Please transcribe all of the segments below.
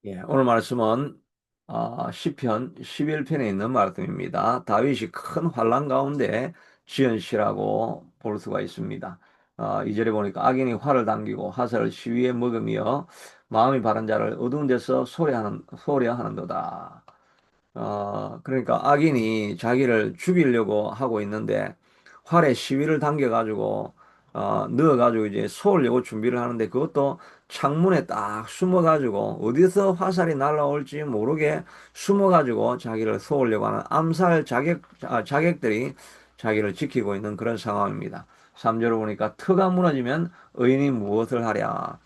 예, 오늘 말씀은 시편 11편에 있는 말씀입니다. 다윗이 큰 환난 가운데 지은 시라고 볼 수가 있습니다. 2절에 보니까 악인이 활을 당기고 화살을 시위에 먹으며 마음이 바른 자를 어두운 데서 소리하는도다. 그러니까 악인이 자기를 죽이려고 하고 있는데 활에 시위를 당겨가지고 넣어가지고 이제 쏘려고 준비를 하는데 그것도 창문에 딱 숨어가지고 어디서 화살이 날라올지 모르게 숨어가지고 자기를 쏘려고 하는 암살 자객들이 자기를 지키고 있는 그런 상황입니다. 3절을 보니까 터가 무너지면 의인이 무엇을 하랴.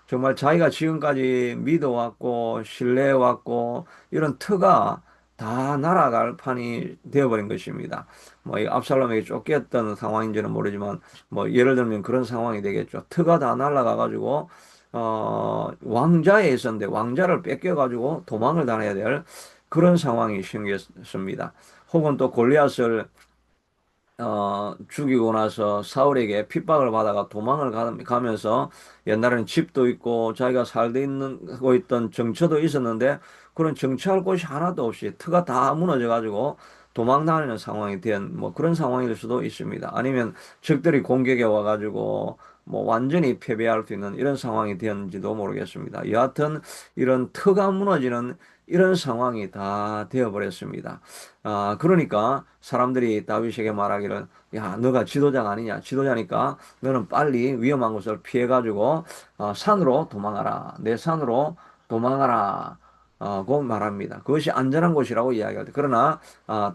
정말 자기가 지금까지 믿어왔고 신뢰해왔고 이런 터가 다 날아갈 판이 되어버린 것입니다. 뭐 이 압살롬에게 쫓겼던 상황인지는 모르지만 뭐 예를 들면 그런 상황이 되겠죠. 터가 다 날아가 가지고 왕자에 있었는데 왕자를 뺏겨 가지고 도망을 다녀야 될 그런 상황이 생겼습니다. 혹은 또 골리앗을 죽이고 나서 사울에게 핍박을 받아가 가면서 옛날에는 집도 있고 자기가 살고 있던 정처도 있었는데 그런 정처할 곳이 하나도 없이 터가 다 무너져 가지고 도망 다니는 상황이 된 뭐 그런 상황일 수도 있습니다. 아니면 적들이 공격해 와 가지고 뭐 완전히 패배할 수 있는 이런 상황이 되었는지도 모르겠습니다. 여하튼 이런 터가 무너지는 이런 상황이 다 되어버렸습니다. 그러니까 사람들이 다윗에게 말하기를, 야, 너가 지도자가 아니냐? 지도자니까 너는 빨리 위험한 곳을 피해가지고 산으로 도망하라. 내 산으로 도망하라. 고 말합니다. 그것이 안전한 곳이라고 이야기할 때. 그러나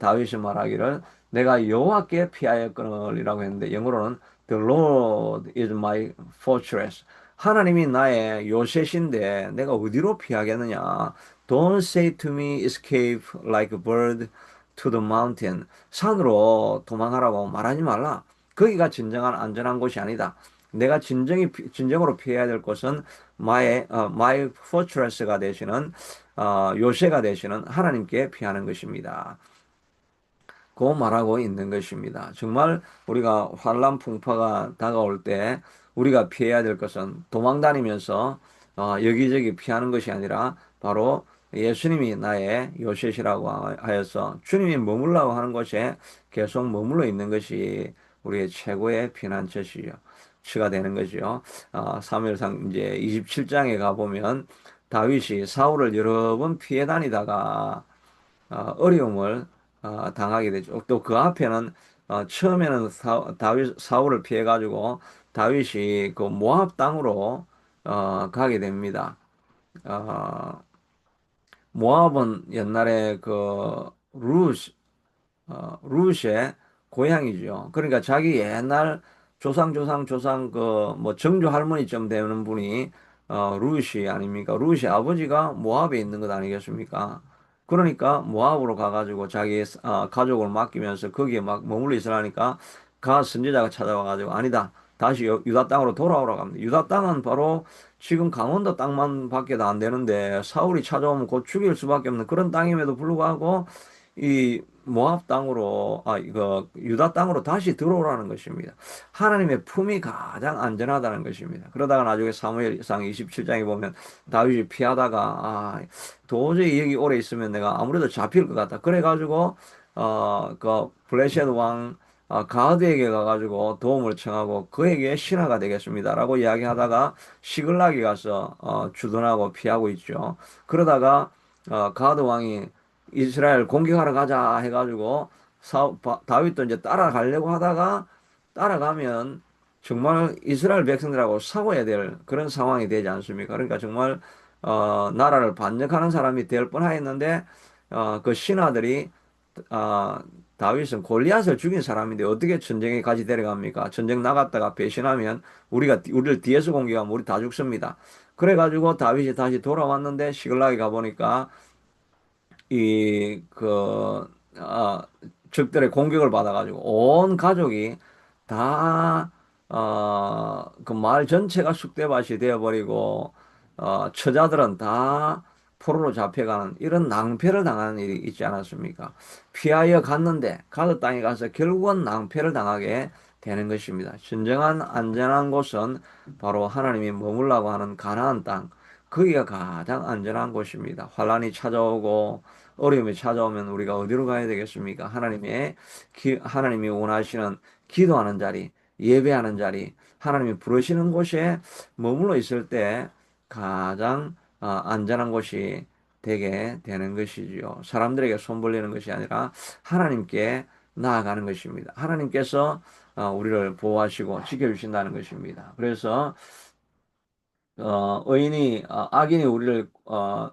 다윗이 말하기를 내가 여호와께 피하였거니라고 했는데 영어로는 The Lord is my fortress. 하나님이 나의 요새신데 내가 어디로 피하겠느냐? Don't say to me, escape like a bird to the mountain. 산으로 도망하라고 말하지 말라. 거기가 진정한 안전한 곳이 아니다. 내가 진정으로 피해야 될 곳은 my fortress가 되시는, 요새가 되시는 하나님께 피하는 것입니다. 고 말하고 있는 것입니다. 정말 우리가 환란 풍파가 다가올 때 우리가 피해야 될 것은 도망 다니면서 여기저기 피하는 것이 아니라 바로 예수님이 나의 요새시라고 하여서 주님이 머물라고 하는 곳에 계속 머물러 있는 것이 우리의 최고의 피난처가 되는 거지요. 사무엘상 이제 27장에 가보면 다윗이 사울을 여러 번 피해 다니다가 어려움을 당하게 되죠. 또 그 앞에는 처음에는 사울을 피해 가지고 다윗이 그 모압 땅으로 가게 됩니다. 어, 모압은 옛날에 그 루시의 고향이죠. 그러니까 자기 옛날 조상 그 뭐 정조 할머니쯤 되는 분이 루시 아닙니까? 루시 아버지가 모압에 있는 것 아니겠습니까? 그러니까 모압으로 가가지고 자기 가족을 맡기면서 거기에 막 머물러 있으라니까 선지자가 찾아와가지고 아니다. 다시 유다 땅으로 돌아오라고 합니다. 유다 땅은 바로 지금 강원도 땅만 밖에도 안 되는데 사울이 찾아오면 곧 죽일 수밖에 없는 그런 땅임에도 불구하고 이 모압 땅으로 이거 유다 땅으로 다시 들어오라는 것입니다. 하나님의 품이 가장 안전하다는 것입니다. 그러다가 나중에 사무엘상 27장에 보면 다윗이 피하다가 도저히 여기 오래 있으면 내가 아무래도 잡힐 것 같다. 그래가지고 그 블레셋 왕 가드에게 가가지고 도움을 청하고 그에게 신하가 되겠습니다라고 이야기하다가 시글락에 가서 주둔하고 피하고 있죠. 그러다가 가드 왕이 이스라엘 공격하러 가자 해가지고 다윗도 이제 따라가려고 하다가 따라가면 정말 이스라엘 백성들하고 싸워야 될 그런 상황이 되지 않습니까? 그러니까 정말 나라를 반역하는 사람이 될 뻔하였는데 그 신하들이 어, 다윗은 골리앗을 죽인 사람인데 어떻게 전쟁에 같이 데려갑니까? 전쟁 나갔다가 배신하면 우리를 뒤에서 공격하면 우리 다 죽습니다. 그래가지고 다윗이 다시 돌아왔는데 시글락에 가보니까 적들의 공격을 받아가지고 온 가족이 다, 그 마을 전체가 쑥대밭이 되어버리고, 처자들은 다 포로로 잡혀가는 이런 낭패를 당하는 일이 있지 않았습니까? 피하여 갔는데, 가드 땅에 가서 결국은 낭패를 당하게 되는 것입니다. 진정한 안전한 곳은 바로 하나님이 머물라고 하는 가나안 땅, 거기가 가장 안전한 곳입니다. 환란이 찾아오고 어려움이 찾아오면 우리가 어디로 가야 되겠습니까? 하나님이 원하시는 기도하는 자리, 예배하는 자리, 하나님이 부르시는 곳에 머물러 있을 때 가장 안전한 곳이 되게 되는 것이지요. 사람들에게 손 벌리는 것이 아니라 하나님께 나아가는 것입니다. 하나님께서 우리를 보호하시고 지켜주신다는 것입니다. 그래서 악인이 우리를 어,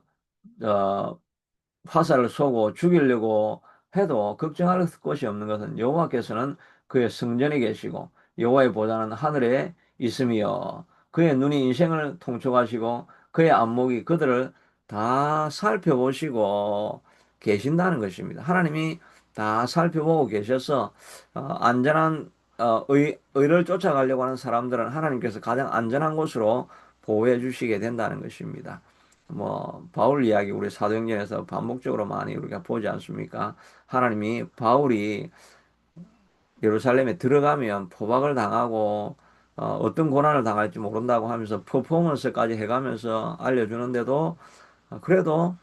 화살을 쏘고 죽이려고 해도 걱정할 것이 없는 것은 여호와께서는 그의 성전에 계시고 여호와의 보좌는 하늘에 있으며 그의 눈이 인생을 통촉하시고 그의 안목이 그들을 다 살펴보시고 계신다는 것입니다. 하나님이 다 살펴보고 계셔서 안전한 의를 쫓아가려고 하는 사람들은 하나님께서 가장 안전한 곳으로 보호해 주시게 된다는 것입니다. 바울 이야기 우리 사도행전에서 반복적으로 많이 우리가 보지 않습니까? 하나님이 바울이 예루살렘에 들어가면 포박을 당하고 떤 고난을 당할지 모른다고 하면서 퍼포먼스까지 해가면서 알려주는데도 그래도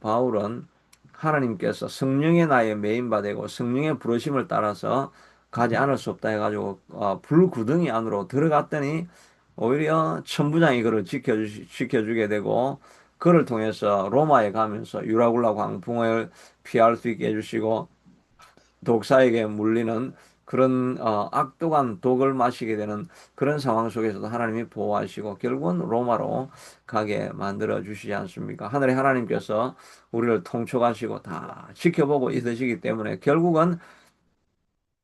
바울은 하나님께서 성령의 나에 메인바 되고 성령의 부르심을 따라서 가지 않을 수 없다 해가지고 불구덩이 안으로 들어갔더니 오히려 천부장이 그를 지켜주게 되고 그를 통해서 로마에 가면서 유라굴라 광풍을 피할 수 있게 해주시고 독사에게 물리는 그런 악독한 독을 마시게 되는 그런 상황 속에서도 하나님이 보호하시고 결국은 로마로 가게 만들어 주시지 않습니까? 하늘의 하나님께서 우리를 통촉하시고 다 지켜보고 있으시기 때문에 결국은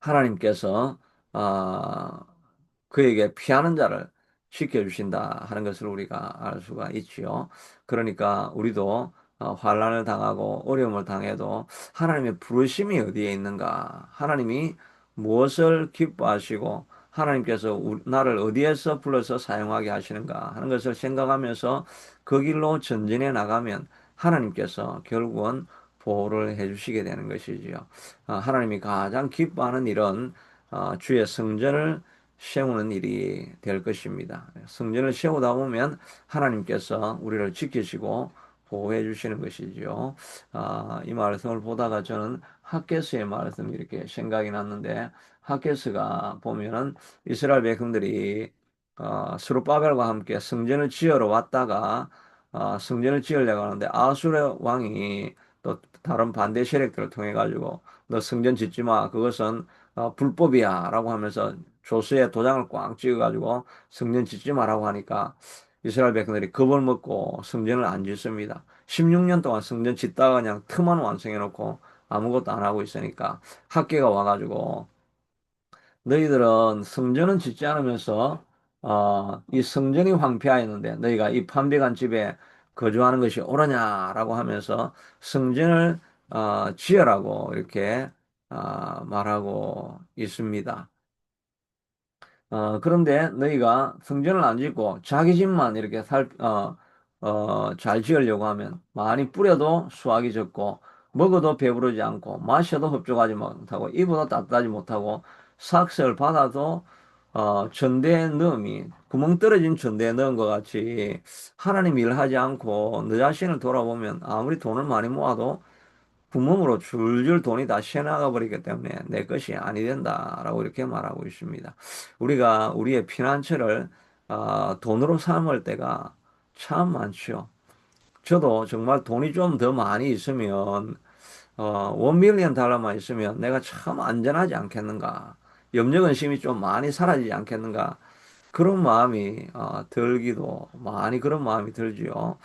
하나님께서 아, 그에게 피하는 자를 지켜주신다 하는 것을 우리가 알 수가 있지요. 그러니까 우리도 환난을 당하고 어려움을 당해도 하나님의 부르심이 어디에 있는가? 하나님이 무엇을 기뻐하시고 하나님께서 나를 어디에서 불러서 사용하게 하시는가 하는 것을 생각하면서 그 길로 전진해 나가면 하나님께서 결국은 보호를 해주시게 되는 것이지요. 하나님이 가장 기뻐하는 일은 주의 성전을 세우는 일이 될 것입니다. 성전을 세우다 보면 하나님께서 우리를 지키시고 보호해 주시는 것이죠. 이 말씀을 보다가 저는 학개스의 말씀이 이렇게 생각이 났는데 학개스가 보면은 이스라엘 백성들이 스룹바벨과 함께 성전을 지으러 왔다가 성전을 지으려고 하는데 아수르 왕이 또 다른 반대 세력들을 통해 가지고 너 성전 짓지 마. 그것은 불법이야. 라고 하면서 조수에 도장을 꽝 찍어가지고 성전 짓지 마라고 하니까 이스라엘 백성들이 겁을 먹고 성전을 안 짓습니다. 16년 동안 성전 짓다가 그냥 틈만 완성해놓고 아무것도 안 하고 있으니까 학계가 와가지고 너희들은 성전은 짓지 않으면서 이 성전이 황폐하였는데 너희가 이 판비간 집에 거주하는 것이 옳으냐라고 하면서 성전을 지으라고 이렇게 말하고 있습니다. 그런데 너희가 성전을 안 짓고 자기 집만 이렇게 잘 지으려고 하면 많이 뿌려도 수확이 적고 먹어도 배부르지 않고 마셔도 흡족하지 못하고 입어도 따뜻하지 못하고 삭슬 받아도 전대에 넣음이 구멍 떨어진 전대에 넣은 것 같이 하나님 일하지 않고 너 자신을 돌아보면 아무리 돈을 많이 모아도 구멍으로 줄줄 돈이 다 새나가 버리기 때문에 내 것이 아니 된다라고 이렇게 말하고 있습니다. 우리가 우리의 피난처를 돈으로 삼을 때가 참 많죠. 저도 정말 돈이 좀 더 많이 있으면 원 밀리언 달러만 있으면 내가 참 안전하지 않겠는가. 염려근심이 좀 많이 사라지지 않겠는가. 그런 마음이 들기도 많이 그런 마음이 들지요.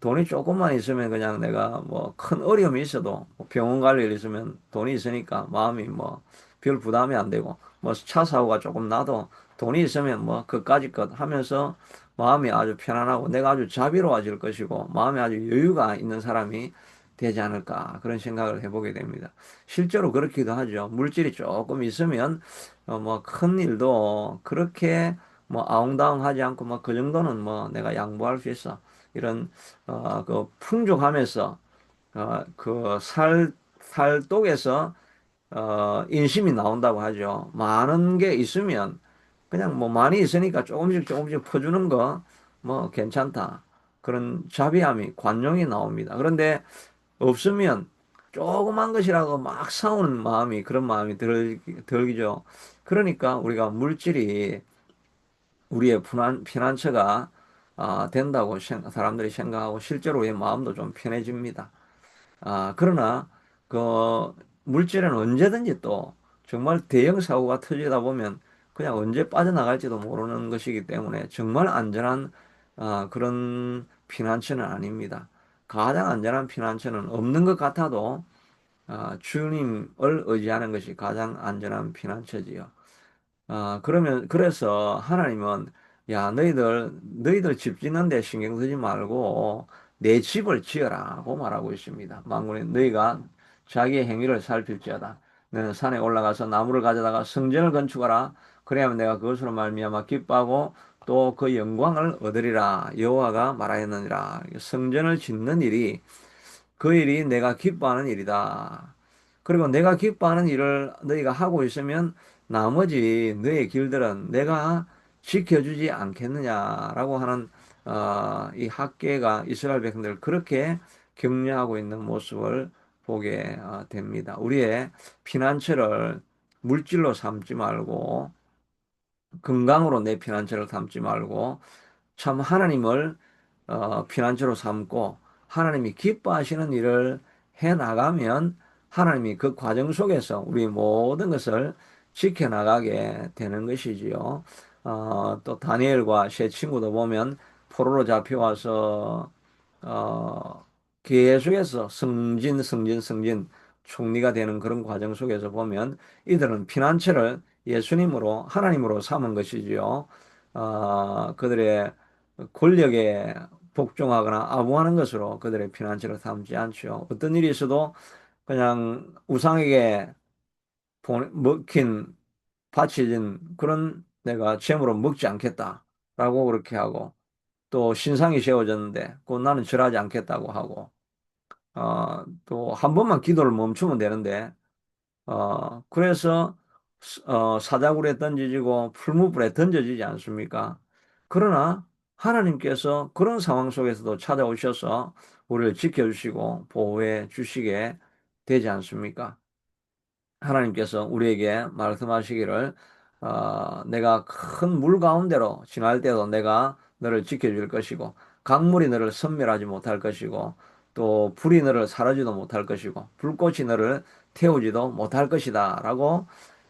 돈이 조금만 있으면 그냥 내가 뭐 큰 어려움이 있어도 뭐 병원 갈 일 있으면 돈이 있으니까 마음이 뭐 별 부담이 안 되고 뭐 차 사고가 조금 나도 돈이 있으면 뭐 그까짓 것 하면서 마음이 아주 편안하고 내가 아주 자비로워질 것이고 마음에 아주 여유가 있는 사람이 되지 않을까 그런 생각을 해보게 됩니다. 실제로 그렇기도 하죠. 물질이 조금 있으면 뭐 큰 일도 그렇게 뭐 아웅다웅하지 않고 뭐 그 정도는 뭐 내가 양보할 수 있어. 이런 그 풍족함에서 살독에서 인심이 나온다고 하죠. 많은 게 있으면 그냥 뭐 많이 있으니까 조금씩 조금씩 퍼주는 거 뭐 괜찮다. 그런 자비함이, 관용이 나옵니다. 그런데 없으면 조그만 것이라도 막 싸우는 마음이, 그런 마음이 들기죠. 그러니까 우리가 물질이 우리의 피난처가 된다고 사람들이 생각하고 실제로 우리의 마음도 좀 편해집니다. 그러나 그 물질은 언제든지 또 정말 대형 사고가 터지다 보면 그냥 언제 빠져나갈지도 모르는 것이기 때문에 정말 안전한 그런 피난처는 아닙니다. 가장 안전한 피난처는 없는 것 같아도 주님을 의지하는 것이 가장 안전한 피난처지요. 그래서 하나님은, 야, 너희들 집 짓는데 신경 쓰지 말고 내 집을 지어라고 말하고 있습니다. 만군의 너희가 자기의 행위를 살필지어다. 너는 산에 올라가서 나무를 가져다가 성전을 건축하라. 그래야만 내가 그것으로 말미암아 기뻐하고 또 그 영광을 얻으리라. 여호와가 말하였느니라. 성전을 짓는 일이, 그 일이 내가 기뻐하는 일이다. 그리고 내가 기뻐하는 일을 너희가 하고 있으면 나머지 너의 길들은 내가 지켜주지 않겠느냐라고 하는 이 학계가 이스라엘 백성들을 그렇게 격려하고 있는 모습을 보게 됩니다. 우리의 피난처를 물질로 삼지 말고 건강으로 내 피난처를 삼지 말고 참 하나님을 피난처로 삼고 하나님이 기뻐하시는 일을 해 나가면 하나님이 그 과정 속에서 우리 모든 것을 지켜나가게 되는 것이지요. 또 다니엘과 세 친구도 보면 포로로 잡혀와서 계속해서 승진 총리가 되는 그런 과정 속에서 보면 이들은 피난처를 예수님으로 하나님으로 삼은 것이지요. 그들의 권력에 복종하거나 아부하는 것으로 그들의 피난처를 삼지 않죠. 어떤 일이 있어도 그냥 우상에게 먹힌 바쳐진 그런 내가 재물을 먹지 않겠다라고 그렇게 하고 또 신상이 세워졌는데 그 나는 절하지 않겠다고 하고 또 한 번만 기도를 멈추면 되는데 그래서 사자굴에 던져지고 풀무불에 던져지지 않습니까? 그러나 하나님께서 그런 상황 속에서도 찾아오셔서 우리를 지켜주시고 보호해 주시게 되지 않습니까? 하나님께서 우리에게 말씀하시기를 내가 큰 물 가운데로 지날 때도 내가 너를 지켜줄 것이고 강물이 너를 섬멸하지 못할 것이고 또 불이 너를 사르지도 못할 것이고 불꽃이 너를 태우지도 못할 것이다 라고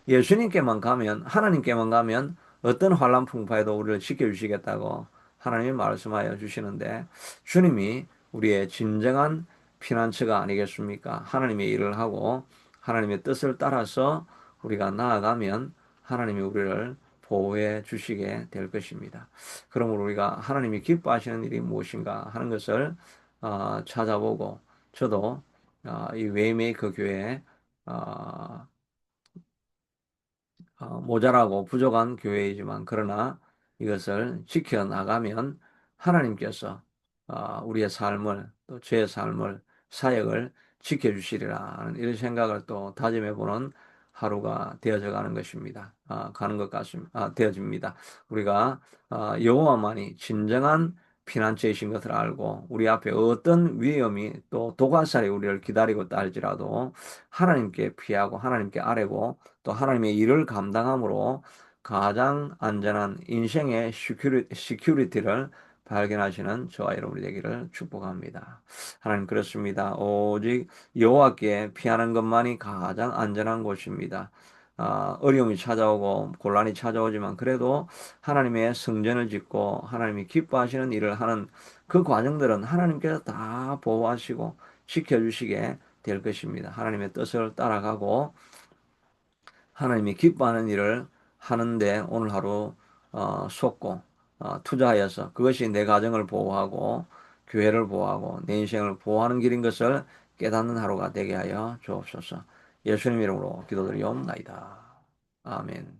예수님께만 가면 하나님께만 가면 어떤 환란 풍파에도 우리를 지켜주시겠다고 하나님이 말씀하여 주시는데 주님이 우리의 진정한 피난처가 아니겠습니까? 하나님의 일을 하고 하나님의 뜻을 따라서 우리가 나아가면 하나님이 우리를 보호해 주시게 될 것입니다. 그러므로 우리가 하나님이 기뻐하시는 일이 무엇인가 하는 것을 찾아보고 저도 이 웨이메이커 교회 어, 모자라고 부족한 교회이지만 그러나 이것을 지켜나가면 하나님께서 우리의 삶을 또 제 삶을 사역을 지켜주시리라 하는 이런 생각을 또 다짐해보는 하루가 되어져 가는 것입니다. 가는 것 같습니다. 되어집니다. 우리가 여호와만이 진정한 피난처이신 것을 알고 우리 앞에 어떤 위험이 또 도가살이 우리를 기다리고 있다 할지라도 하나님께 피하고 하나님께 아뢰고 또 하나님의 일을 감당함으로 가장 안전한 인생의 시큐리티를 발견하시는 저와 여러분이 되기를 축복합니다. 하나님 그렇습니다. 오직 여호와께 피하는 것만이 가장 안전한 곳입니다. 어려움이 찾아오고 곤란이 찾아오지만 그래도 하나님의 성전을 짓고 하나님이 기뻐하시는 일을 하는 그 과정들은 하나님께서 다 보호하시고 지켜주시게 될 것입니다. 하나님의 뜻을 따라가고 하나님이 기뻐하는 일을 하는데 오늘 하루 쏟고 투자하여서 그것이 내 가정을 보호하고 교회를 보호하고 내 인생을 보호하는 길인 것을 깨닫는 하루가 되게 하여 주옵소서. 예수님 이름으로 기도드리옵나이다. 아멘.